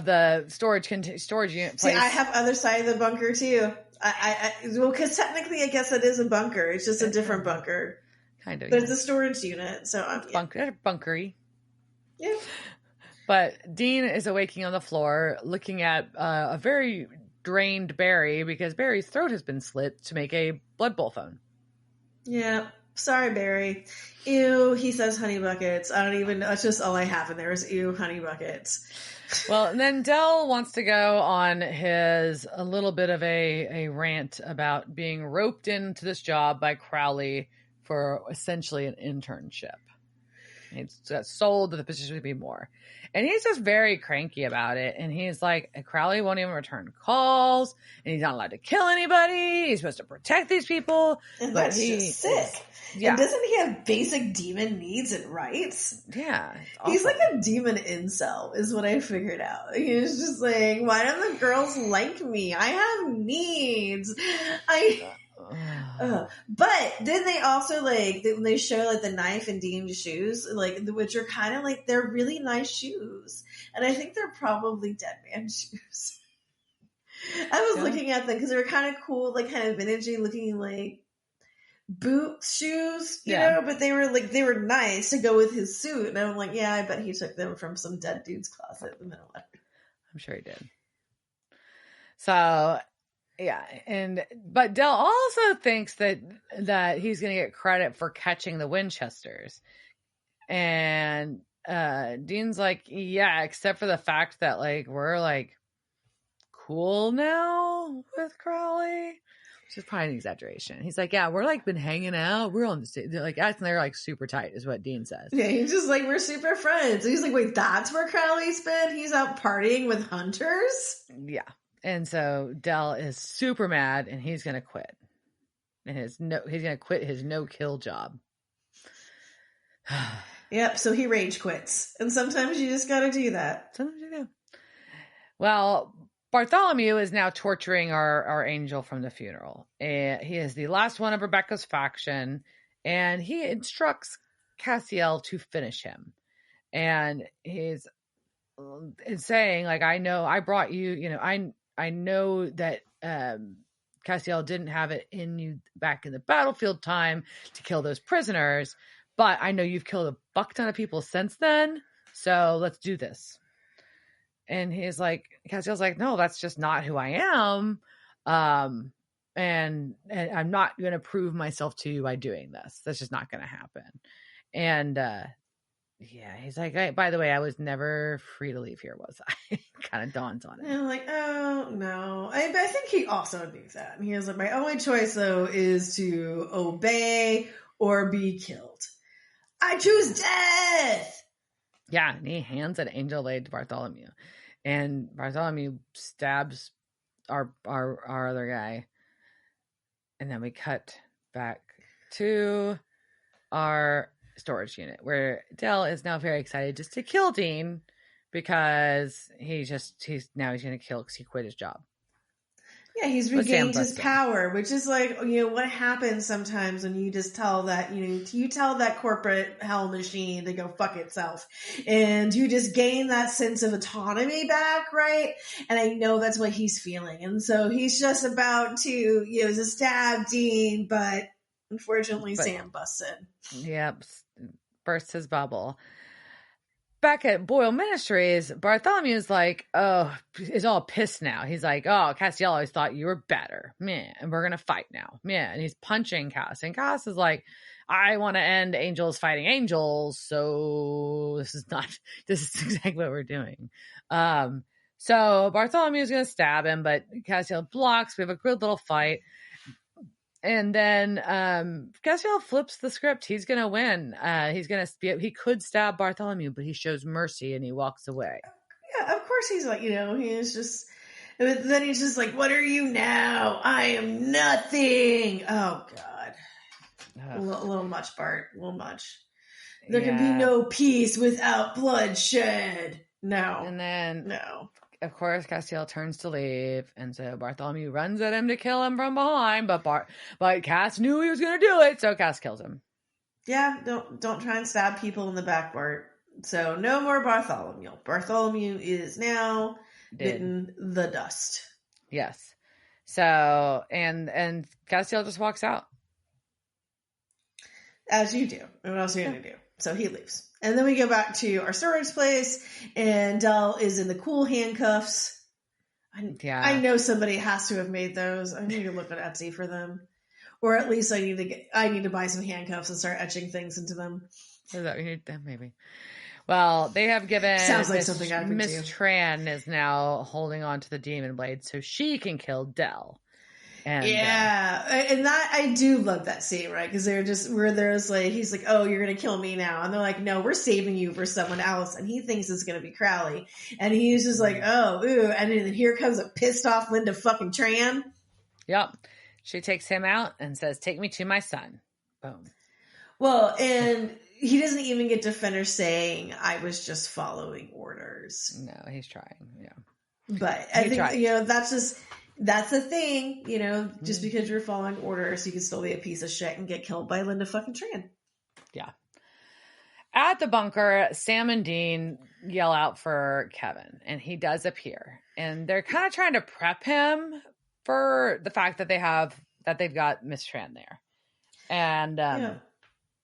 Speaker 2: the storage unit place.
Speaker 1: See, I have other side of the bunker too. Because technically, I guess it is a bunker. It's just a different bunker.
Speaker 2: Kind of.
Speaker 1: But it's a storage unit, so
Speaker 2: bunkery.
Speaker 1: Yeah.
Speaker 2: But Dean is awaking on the floor, looking at a very drained Barry because Barry's throat has been slit to make a blood bowl phone.
Speaker 1: Yeah. Sorry, Barry. Ew, he says honey buckets. I don't even know. That's just all I have in there is ew, honey buckets.
Speaker 2: Well, and then Del wants to go on a little bit of a rant about being roped into this job by Crowley for essentially an internship. He's got sold that the position would be more. And he's just very cranky about it. And he's like, Crowley won't even return calls. And he's not allowed to kill anybody. He's supposed to protect these people.
Speaker 1: And but that's just sick. Yeah. And doesn't he have basic demon needs and rights?
Speaker 2: Yeah.
Speaker 1: He's like a demon incel is what I figured out. He's just like, why don't the girls like me? I have needs. But then they also when they show like the knife and Dean's shoes, which are kind of like they're really nice shoes, and I think they're probably Dead Man shoes. I was looking at them because they were kind of cool, like kind of vintagey looking, like boot shoes, you know. But they were nice to go with his suit, and I'm like, yeah, I bet he took them from some dead dude's closet in the middle of it.
Speaker 2: I'm sure he did. So. Yeah, but Del also thinks that he's going to get credit for catching the Winchesters, and Dean's like, yeah, except for the fact that we're cool now with Crowley, which is probably an exaggeration. He's like, yeah, we're been hanging out, we're on the stage, they're super tight, is what Dean says.
Speaker 1: Yeah, he's just like, we're super friends. And he's like, wait, that's where Crowley's been? He's out partying with hunters?
Speaker 2: Yeah. And so Del is super mad, and he's going to quit. And he's going to quit his no-kill job.
Speaker 1: Yep, so he rage quits. And sometimes you just got to do that.
Speaker 2: Sometimes you do. Well, Bartholomew is now torturing our angel from the funeral. And he is the last one of Rebecca's faction, and he instructs Castiel to finish him. And he's saying, I know I brought you, I know that Castiel didn't have it in you back in the battlefield time to kill those prisoners, but I know you've killed a buck ton of people since then, so let's do this. And Castiel's like, no, that's just not who I am, and I'm not going to prove myself to you by doing this. That's just not going to happen. And Yeah, he's like, hey, by the way, I was never free to leave here, was I? Kind of dawns on him.
Speaker 1: And I'm like, oh no. I think he also knew that. And he was like, my only choice though is to obey or be killed. I choose death.
Speaker 2: Yeah, and he hands an angel aid to Bartholomew, and Bartholomew stabs our other guy, and then we cut back to our storage unit where Del is now very excited just to kill Dean because he's going to kill because he quit his job.
Speaker 1: Yeah, he's regained his power, which is like, what happens sometimes when you just tell that, you tell that corporate hell machine to go fuck itself, and you just gain that sense of autonomy back, right? And I know that's what he's feeling. And so he's just about to, stab Dean, but unfortunately Sam busts in.
Speaker 2: Yep, bursts his bubble. Back at Boyle Ministries, Bartholomew's like, is all pissed now. He's like, Castiel always thought you were better. Man, and we're going to fight now. Man, and he's punching Cass. And Cass is like, I want to end angels fighting angels. So this is exactly what we're doing. So Bartholomew's going to stab him, but Castiel blocks. We have a good little fight. And then Castiel flips the script. He's going to win. He could stab Bartholomew, but he shows mercy and he walks away.
Speaker 1: Yeah, of course he's like, he's just, but then he's just like, what are you now? I am nothing. Oh, God. A little much, Bart. A little much. There can be no peace without bloodshed. No.
Speaker 2: And then,
Speaker 1: no.
Speaker 2: Of course, Castiel turns to leave, and so Bartholomew runs at him to kill him from behind, but Cass knew he was going to do it, so Cass kills him.
Speaker 1: Yeah, don't try and stab people in the back, Bart. So no more Bartholomew. Bartholomew is now bitten the dust.
Speaker 2: Yes. So, and Castiel just walks out.
Speaker 1: As you do. What else are you going to do? So he leaves. And then we go back to our storage place, and Del is in the cool handcuffs. I know somebody has to have made those. I need to look at Etsy for them. Or at least I need to buy some handcuffs and start etching things into them.
Speaker 2: Is that what you need? Maybe. Well, they have given...
Speaker 1: Sounds like something I could do.
Speaker 2: Miss Tran is now holding on to the demon blade so she can kill Del. And,
Speaker 1: and that I do love that scene, right? Because there's like, he's like, oh, you're gonna kill me now, and they're like, no, we're saving you for someone else, and he thinks it's gonna be Crowley, and he's just like, oh, ooh, and then here comes a pissed off Linda fucking Tran.
Speaker 2: Yep, she takes him out and says, "Take me to my son." Boom.
Speaker 1: Well, and he doesn't even get to finish saying, "I was just following orders."
Speaker 2: No, he's trying. Yeah,
Speaker 1: but I think that's the thing, just because you're following orders, you can still be a piece of shit and get killed by Linda fucking Tran.
Speaker 2: Yeah. At the bunker, Sam and Dean yell out for Kevin, and he does appear. And they're kind of trying to prep him for the fact that they've got Miss Tran there. And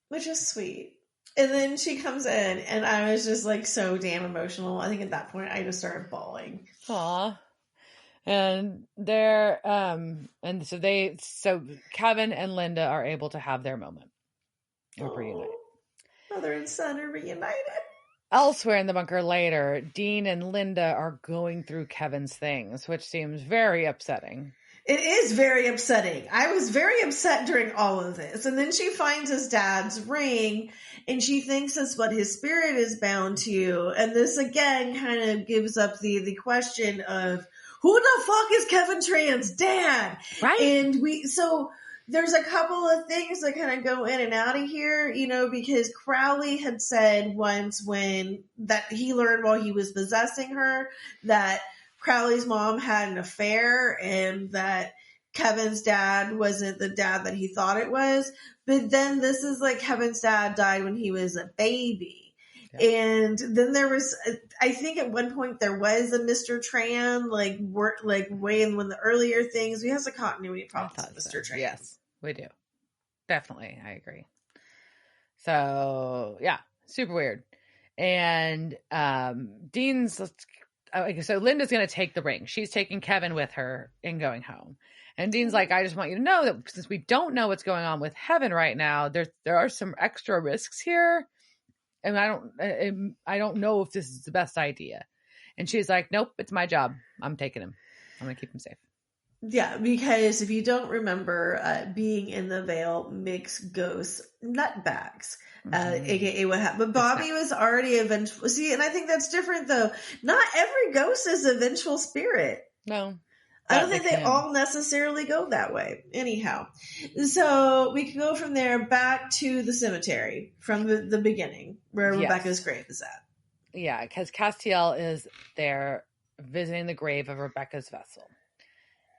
Speaker 1: which is sweet. And then she comes in, and I was just like so damn emotional. I think at that point I just started bawling.
Speaker 2: Aw. And they're so Kevin and Linda are able to have their moment. Or reunite.
Speaker 1: Mother and son are reunited.
Speaker 2: Elsewhere in the bunker later, Dean and Linda are going through Kevin's things, which seems very upsetting.
Speaker 1: It is very upsetting. I was very upset during all of this. And then she finds his dad's ring, and she thinks that's what his spirit is bound to. And this again kind of gives up the question of, who the fuck is Kevin Tran's dad?
Speaker 2: Right.
Speaker 1: And so there's a couple of things that kind of go in and out of here, because Crowley had said once that he learned while he was possessing her that Crowley's mom had an affair and that Kevin's dad wasn't the dad that he thought it was. But then this is like Kevin's dad died when he was a baby. And then there was, I think at one point there was a Mr. Tran, way in one of the earlier things. We have some continuity problems with Mr. Tran.
Speaker 2: Yes, we do. Definitely. I agree. So, yeah, super weird. And Dean's, so Linda's going to take the ring. She's taking Kevin with her and going home. And Dean's like, I just want you to know that since we don't know what's going on with heaven right now, there are some extra risks here. and I don't know if this is the best idea. And she's like, nope, it's my job. I'm taking him. I'm going to keep him safe.
Speaker 1: Yeah, because if you don't remember, being in the veil makes ghosts nutbags, aka what happened. But Bobby was already a vengeful. See, and I think that's different though. Not every ghost is a vengeful spirit.
Speaker 2: No.
Speaker 1: I don't think they all necessarily go that way. Anyhow, so we can go from there back to the cemetery from the beginning where Rebecca's grave is at.
Speaker 2: Yeah, because Castiel is there visiting the grave of Rebecca's vessel.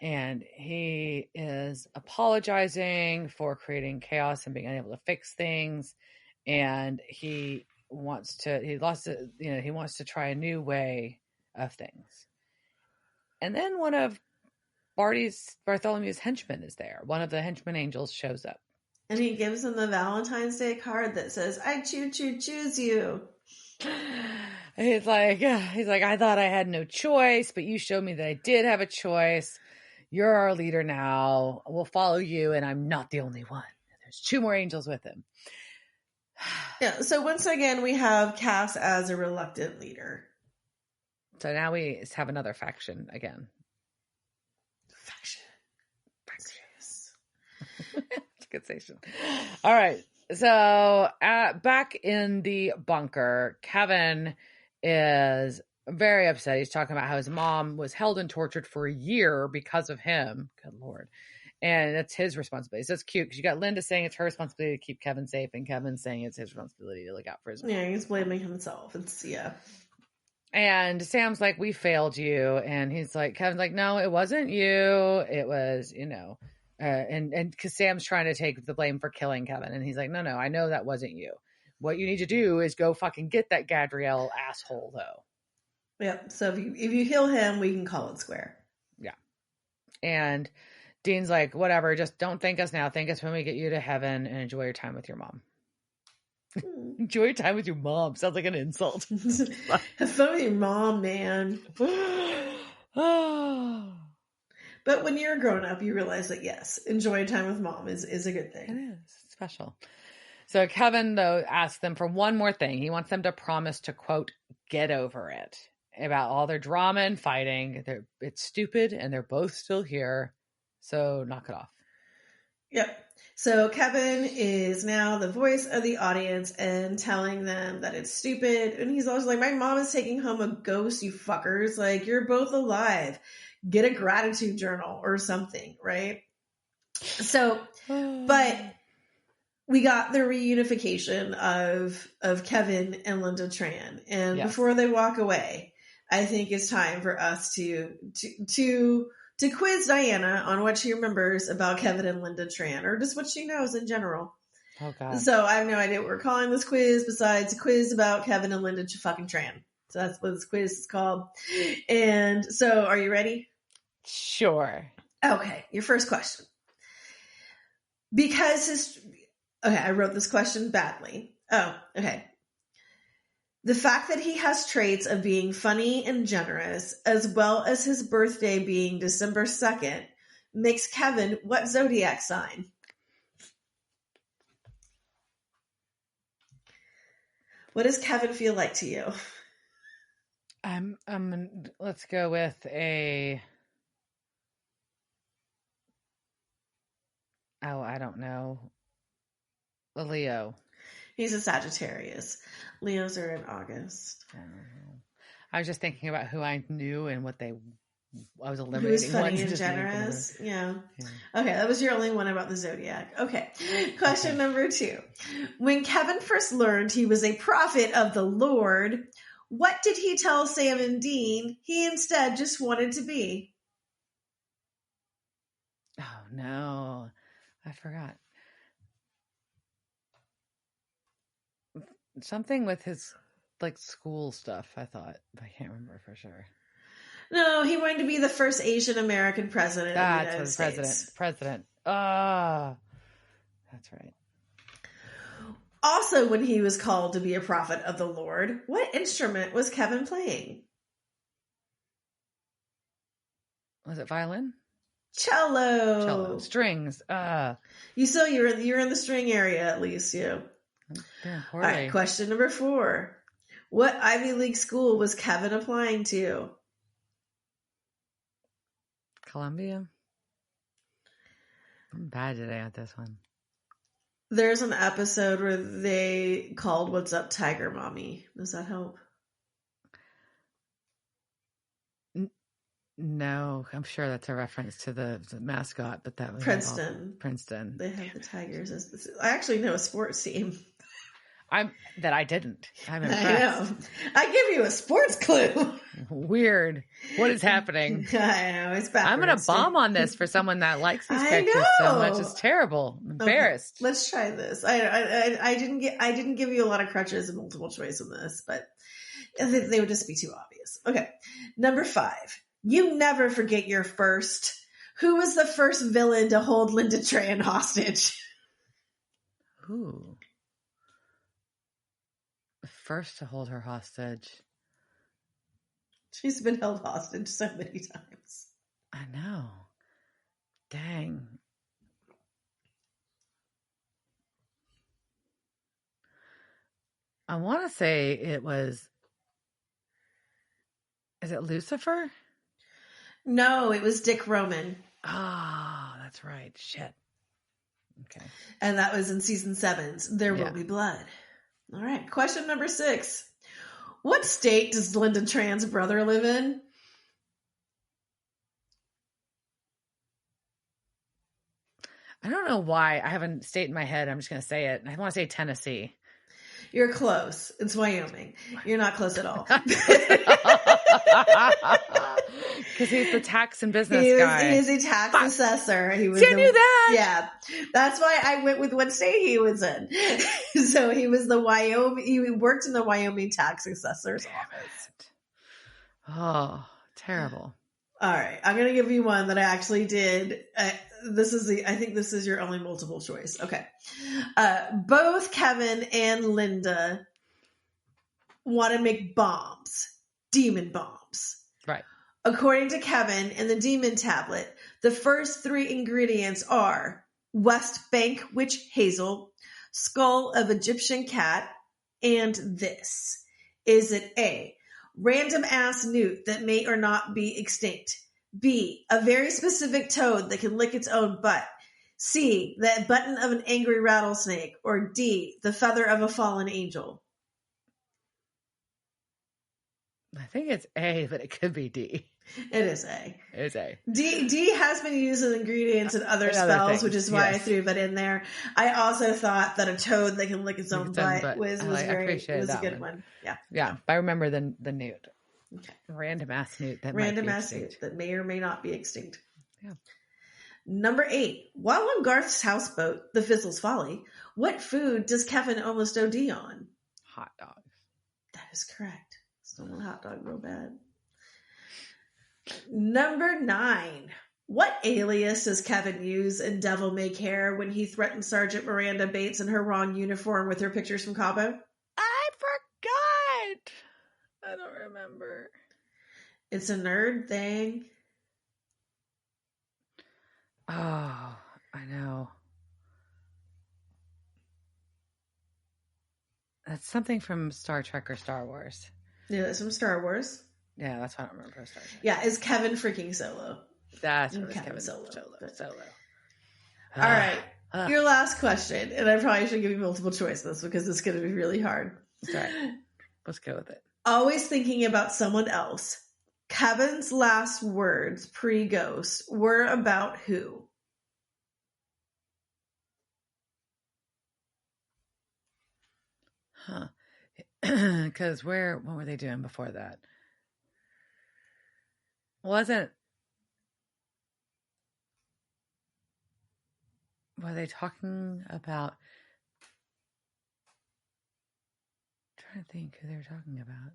Speaker 2: And he is apologizing for creating chaos and being unable to fix things. And he wants to try a new way of things. And then one of Bartholomew's henchmen is there. One of the henchman angels shows up.
Speaker 1: And he gives him the Valentine's Day card that says, I choose you.
Speaker 2: He's like, I thought I had no choice, but you showed me that I did have a choice. You're our leader now. We'll follow you, and I'm not the only one. There's 2 more angels with him.
Speaker 1: Yeah, so once again, we have Cass as a reluctant leader.
Speaker 2: So now we have another faction again.
Speaker 1: Faction.
Speaker 2: It's a good station. All right. So back in the bunker, Kevin is very upset. He's talking about how his mom was held and tortured for a year because of him. Good Lord. And that's his responsibility. So it's cute because you got Linda saying it's her responsibility to keep Kevin safe, and Kevin saying it's his responsibility to look out for his mom.
Speaker 1: Yeah, he's blaming himself.
Speaker 2: And Sam's like, we failed you. And Kevin's like, no, it wasn't you. It was, and because Sam's trying to take the blame for killing Kevin. And he's like, no, I know that wasn't you. What you need to do is go fucking get that Gadriel asshole, though.
Speaker 1: Yep. So if you heal him, we can call it square.
Speaker 2: Yeah. And Dean's like, whatever, just don't thank us now. Thank us when we get you to heaven, and enjoy your time with your mom. Enjoy your time with your mom. Sounds like an insult.
Speaker 1: Have fun with your mom, man. But when you're a grown up, you realize that yes, enjoy time with mom is a good thing.
Speaker 2: It is. It's special. So Kevin, though, asks them for one more thing. He wants them to promise to, quote, get over it. About all their drama and fighting. It's stupid, and they're both still here. So knock it off.
Speaker 1: Yep. So Kevin is now the voice of the audience and telling them that it's stupid. And he's always like, my mom is taking home a ghost, you fuckers. Like, you're both alive. Get a gratitude journal or something, right? So, but we got the reunification of Kevin and Linda Tran. And before they walk away, I think it's time for us to quiz Diana on what she remembers about Kevin and Linda Tran, or just what she knows in general.
Speaker 2: Oh, God.
Speaker 1: So I have no idea what we're calling this quiz besides a quiz about Kevin and Linda fucking Tran. So that's what this quiz is called. And so are you ready?
Speaker 2: Sure.
Speaker 1: Okay. Your first question. I wrote this question badly. Oh, okay. The fact that he has traits of being funny and generous, as well as his birthday being December 2nd, makes Kevin what zodiac sign? What does Kevin feel like to you?
Speaker 2: Let's go with I don't know. A Leo.
Speaker 1: He's a Sagittarius. Leos are in August.
Speaker 2: I was just thinking about who I knew and what I was eliminating.
Speaker 1: Who's funny and generous? Yeah. Okay, that was your only one about the zodiac. Okay. Question number 2. When Kevin first learned he was a prophet of the Lord, what did he tell Sam and Dean he instead just wanted to be?
Speaker 2: Oh, no. I forgot. Something with his school stuff, I thought. I can't remember for sure.
Speaker 1: No, he wanted to be the first Asian American president of the United States.
Speaker 2: President. That's right.
Speaker 1: Also, when he was called to be a prophet of the Lord, what instrument was Kevin playing?
Speaker 2: Was it violin?
Speaker 1: Cello.
Speaker 2: Strings.
Speaker 1: You're in the string area at least,
Speaker 2: Doing
Speaker 1: All
Speaker 2: poorly.
Speaker 1: right, question number 4. What Ivy League school was Kevin applying to?
Speaker 2: Columbia. I'm bad today at this one.
Speaker 1: There's an episode where they called What's Up Tiger Mommy. Does that help?
Speaker 2: No, I'm sure that's a reference to the mascot, but that was
Speaker 1: Princeton.
Speaker 2: Princeton.
Speaker 1: They have the Tigers. I actually know a sports team.
Speaker 2: I'm impressed.
Speaker 1: I know. I give you a sports clue.
Speaker 2: Weird. What is happening?
Speaker 1: I know. It's backwards.
Speaker 2: I'm going to bomb on this for someone that likes these characters so much. It's terrible. I'm embarrassed.
Speaker 1: Okay, let's try this. I didn't give you a lot of crutches and multiple choice in this, but they would just be too obvious. Okay. Number 5. You never forget your first. Who was the first villain to hold Linda Tran hostage?
Speaker 2: Ooh. First to hold her hostage.
Speaker 1: She's been held hostage so many times.
Speaker 2: I know. Dang. I want to say it was. Is it Lucifer?
Speaker 1: No, it was Dick Roman.
Speaker 2: Ah, that's right. Shit. Okay.
Speaker 1: And that was in season 7's There Will Be Blood. All right. Question number 6. What state does Linda Tran's brother live in?
Speaker 2: I don't know why. I have a state in my head. I'm just going to say it. I want to say Tennessee.
Speaker 1: You're close. It's Wyoming. You're not close at all.
Speaker 2: Because he's the tax and business guy.
Speaker 1: He's a tax assessor.
Speaker 2: I knew that.
Speaker 1: Yeah. That's why I went with what state he was in. So he was he worked in the Wyoming tax assessor's office.
Speaker 2: Oh, terrible.
Speaker 1: All right. I'm going to give you one that I actually did. I think this is your only multiple choice. Okay. Both Kevin and Linda want to make bombs, demon bombs.
Speaker 2: Right.
Speaker 1: According to Kevin in the demon tablet, the first 3 ingredients are West Bank witch hazel, skull of Egyptian cat, and this. Is it A, random ass newt that may or not be extinct? B, a very specific toad that can lick its own butt? C, the button of an angry rattlesnake? Or D, the feather of a fallen angel?
Speaker 2: I think it's A, but it could be D.
Speaker 1: It is A.
Speaker 2: It is A.
Speaker 1: D has been used as ingredients in other spells, which is why I threw that in there. I also thought that a toad that can lick its own butt was a good one. Yeah.
Speaker 2: Yeah. I remember the newt.
Speaker 1: Okay.
Speaker 2: Random ass newt that
Speaker 1: may or may not be extinct.
Speaker 2: Yeah.
Speaker 1: Number 8. While on Garth's houseboat, the Fizzle's Folly, what food does Kevin almost OD on?
Speaker 2: Hot dogs.
Speaker 1: That is correct. Still want a hot dog real bad. Number 9. What alias does Kevin use in Devil May Care when he threatened Sergeant Miranda Bates in her wrong uniform with her pictures from Cabo?
Speaker 2: I forgot. I don't remember.
Speaker 1: It's a nerd thing.
Speaker 2: Oh, I know. That's something from Star Trek or Star Wars.
Speaker 1: Yeah, that's from Star Wars.
Speaker 2: Yeah, that's what I remember. Star Trek.
Speaker 1: Yeah, it's Kevin freaking Solo.
Speaker 2: That's what Kevin
Speaker 1: Solo.
Speaker 2: Solo.
Speaker 1: All right. Your last question, and I probably should give you multiple choice this because it's going to be really hard.
Speaker 2: That's right. Let's go with it.
Speaker 1: Always thinking about someone else. Kevin's last words pre-Ghost were about who?
Speaker 2: Huh. Because what were they doing before that? Were they talking about? I'm trying to think who they were talking about.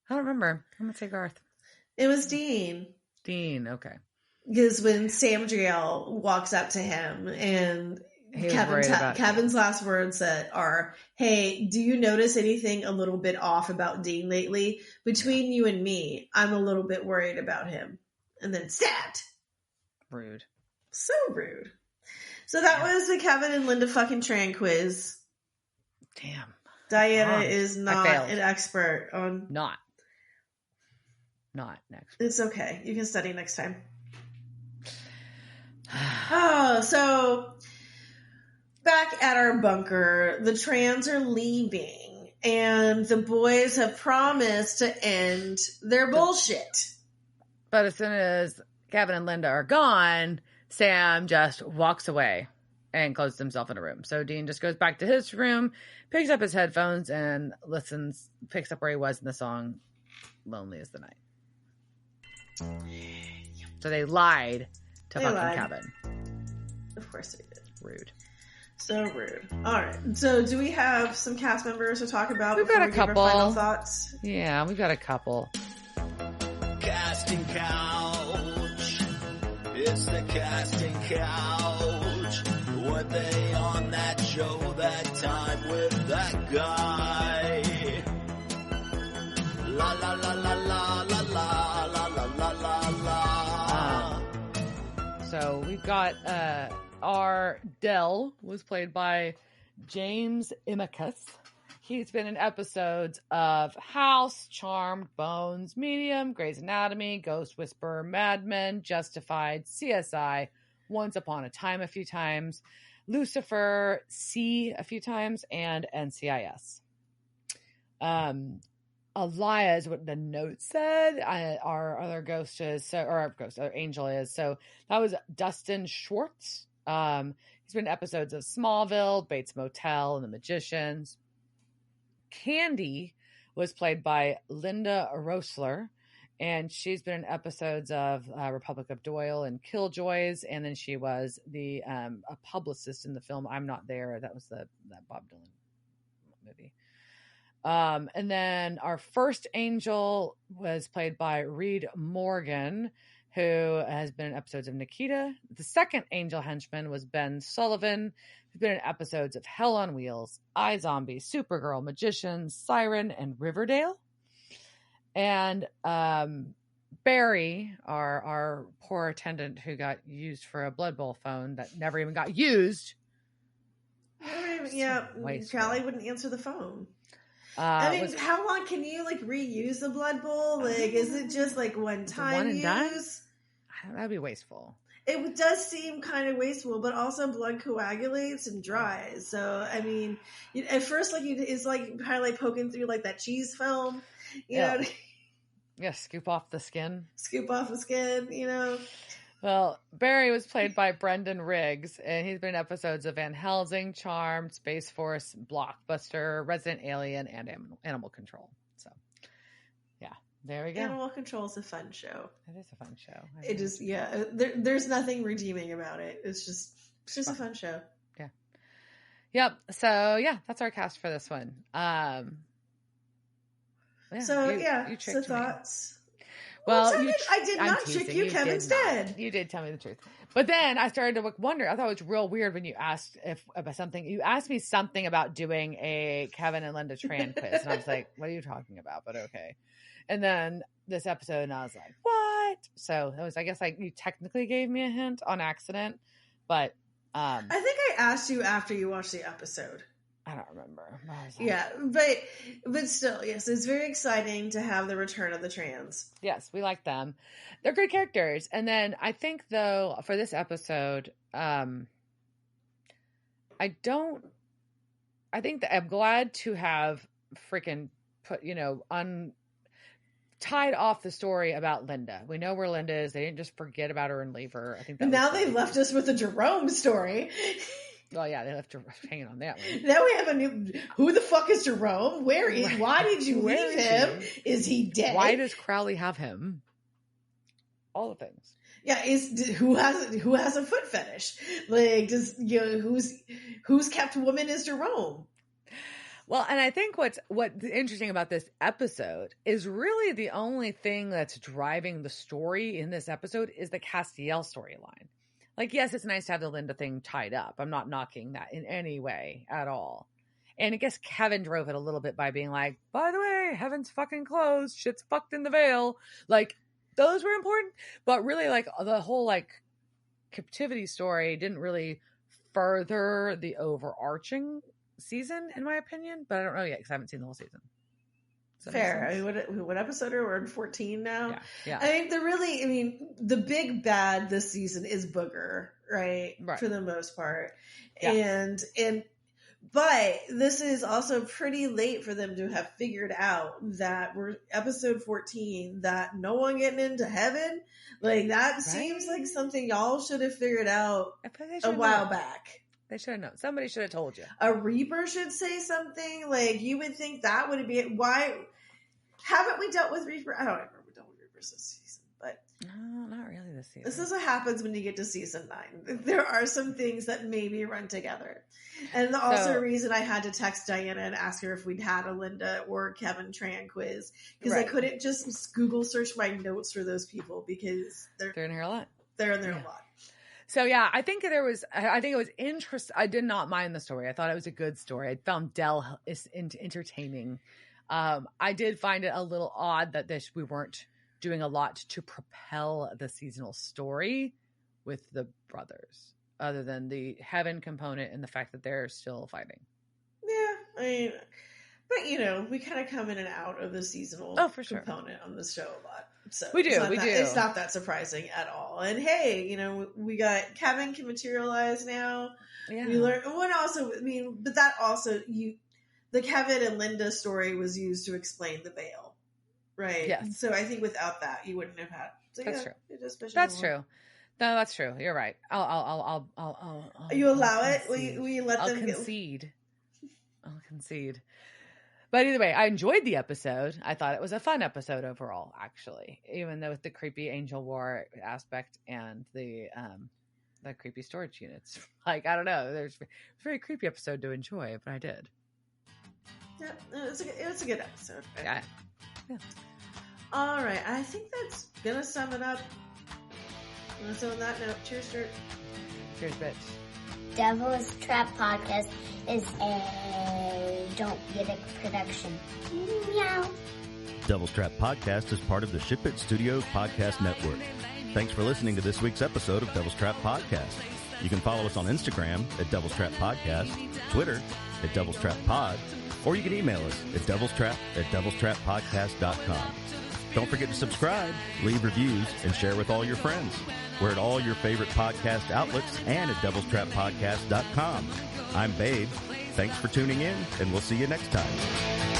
Speaker 2: I don't remember. I'm gonna say Garth.
Speaker 1: It was Dean.
Speaker 2: Dean, okay.
Speaker 1: Because when Samdriel walks up to him and Kevin's last words are, "Hey, do you notice anything a little bit off about Dean lately? Between you and me, I'm a little bit worried about him." And then stabbed.
Speaker 2: Rude.
Speaker 1: So rude. So that was the Kevin and Linda fucking Tran quiz.
Speaker 2: Damn.
Speaker 1: Diana is not an expert on...
Speaker 2: Not an expert.
Speaker 1: It's okay. You can study next time. Oh, so back at our bunker, the Trans are leaving, and the boys have promised to end their bullshit.
Speaker 2: But as soon as Kevin and Linda are gone, Sam just walks away and closes himself in a room. So Dean just goes back to his room, picks up his headphones, and picks up where he was in the song Lonely as the Night. So they lied to Kevin.
Speaker 1: Of course they did.
Speaker 2: Rude.
Speaker 1: So rude. All right. So do we have some cast members to talk about?
Speaker 2: We've got a couple.
Speaker 1: Final thoughts?
Speaker 2: Yeah, we've got a couple.
Speaker 3: Casting couch. It's the casting couch. Were they on that show that time with that guy? La la la la la la la la la la la.
Speaker 2: So we've got our Dell was played by James Imicus. He's been in episodes of House, Charmed, Bones, Medium, Grey's Anatomy, Ghost Whisperer, Mad Men, Justified, CSI, Once Upon a Time a few times, Lucifer, C a few times, and NCIS. Elia is what the note said. Our other ghost is, our angel is. So that was Dustin Schwartz. He's been in episodes of Smallville, Bates Motel, and The Magicians. Candy was played by Linda Rosler, and she's been in episodes of Republic of Doyle and Killjoys, and then she was a publicist in the film I'm Not There. That was that Bob Dylan movie. And then our first angel was played by Reed Morgan, who has been in episodes of Nikita. The second angel henchman was Ben Sullivan, who's been in episodes of Hell on Wheels, iZombie, Supergirl, Magicians, Siren, and Riverdale. And Barry, our poor attendant who got used for a Blood Bowl phone that never even got used.
Speaker 1: Yeah, Callie wouldn't answer the phone. How long can you reuse the Blood Bowl? Is it just one time use? Done?
Speaker 2: That'd be wasteful.
Speaker 1: It does seem kind of wasteful, but also blood coagulates and dries. So at first, it's kind of poking through that cheese film, you know.
Speaker 2: Yeah, scoop off the skin. Well, Barry was played by Brendan Riggs, and he's been in episodes of Van Helsing, Charmed, Space Force, Blockbuster, Resident Alien, and Animal Control. So, yeah, there we go.
Speaker 1: Animal Control is a fun show.
Speaker 2: It is a fun show.
Speaker 1: It is, yeah. There's nothing redeeming about it. It's just a fun show.
Speaker 2: Yeah. Yep. So, yeah, that's our cast for this one.
Speaker 1: So thoughts.
Speaker 2: Well,
Speaker 1: I did not trick you. Kevin's dead.
Speaker 2: You did tell me the truth. But then I started to wonder. I thought it was real weird when you asked about something. You asked me something about doing a Kevin and Linda Tran quiz. And I was like, what are you talking about? But okay. And then this episode, and I was like, what? So it was, I guess you technically gave me a hint on accident. But
Speaker 1: I think I asked you after you watched the episode.
Speaker 2: I don't remember.
Speaker 1: Yeah, but still, yes, it's very exciting to have the return of the Trans.
Speaker 2: Yes, we like them. They're good characters. And then I think, though, for this episode, I think that I'm glad to have freaking put, tied off the story about Linda. We know where Linda is. They didn't just forget about her and leave her. I think
Speaker 1: now they've left us with a Jerome story.
Speaker 2: Well, yeah, they left her hanging on that one.
Speaker 1: Now we have a new. Who the fuck is Jerome? Where is? Why did you leave him? Is he dead?
Speaker 2: Why does Crowley have him? All the things.
Speaker 1: Yeah, who has a foot fetish? Whose kept woman is Jerome?
Speaker 2: Well, and I think what's interesting about this episode is really the only thing that's driving the story in this episode is the Castiel storyline. Yes, it's nice to have the Linda thing tied up. I'm not knocking that in any way at all. And I guess Kevin drove it a little bit by being like, by the way, heaven's fucking closed. Shit's fucked in the veil. Those were important. But really, the whole, captivity story didn't really further the overarching season, in my opinion, but I don't know yet because I haven't seen the whole season.
Speaker 1: Fair. I mean, what episode are we in? 14 now?
Speaker 2: Yeah.
Speaker 1: I mean, the big bad this season is Booger, right? For the most part. Yeah. But this is also pretty late for them to have figured out that we're episode 14, that no one getting into heaven. Like, that seems like something y'all should have figured out a while back.
Speaker 2: They should have known. Somebody should have told you.
Speaker 1: A Reaper should say something. Like, you would think that would be... Why haven't we dealt with Reaper? I don't remember we dealt with Reapers this season, but...
Speaker 2: No, not really this season.
Speaker 1: This is what happens when you get to season 9. There are some things that maybe run together. And also a reason I had to text Diana and ask her if we'd had a Linda or Kevin Tran quiz. Because I couldn't just Google search my notes for those people because they're
Speaker 2: in here a lot.
Speaker 1: They're in there a lot.
Speaker 2: So yeah, I think it was interesting. I did not mind the story. I thought it was a good story. I found Del entertaining. I did find it a little odd that we weren't doing a lot to propel the seasonal story with the brothers, other than the heaven component and the fact that they're still fighting.
Speaker 1: Yeah, I mean, but we kind of come in and out of the seasonal component on this show a lot. So
Speaker 2: we do.
Speaker 1: It's not that surprising at all. And hey, we got Kevin can materialize now. Yeah. We learned but that also the Kevin and Linda story was used to explain the veil, right?
Speaker 2: Yes.
Speaker 1: So I think without that, you wouldn't have had. So
Speaker 2: that's true. That's true. No, that's true. You're right. I'll
Speaker 1: you allow it? Will you let them
Speaker 2: concede? I'll concede. But either way, I enjoyed the episode. I thought it was a fun episode overall, actually, even though with the creepy Angel War aspect and the creepy storage units. Like, I don't know, there's a very creepy episode to enjoy, but I did.
Speaker 1: Yeah, it was a good episode. Right?
Speaker 2: Yeah.
Speaker 1: All right, I think that's gonna sum it up. So on that note, cheers, Stuart.
Speaker 2: Cheers, bitch.
Speaker 4: Devil's Trap Podcast is a Don't Get It production. Meow.
Speaker 5: Devil's Trap Podcast is part of the Ship It Studios Podcast Network. Thanks for listening to this week's episode of Devil's Trap Podcast. You can follow us on Instagram at Devil's Trap Podcast, Twitter at Devil's Trap Pod, or you can email us at devilstrap@devilstrappodcast.com. Don't forget to subscribe, leave reviews, and share with all your friends. We're at all your favorite podcast outlets and at devilstrappodcast.com. I'm Babe. Thanks for tuning in, and we'll see you next time.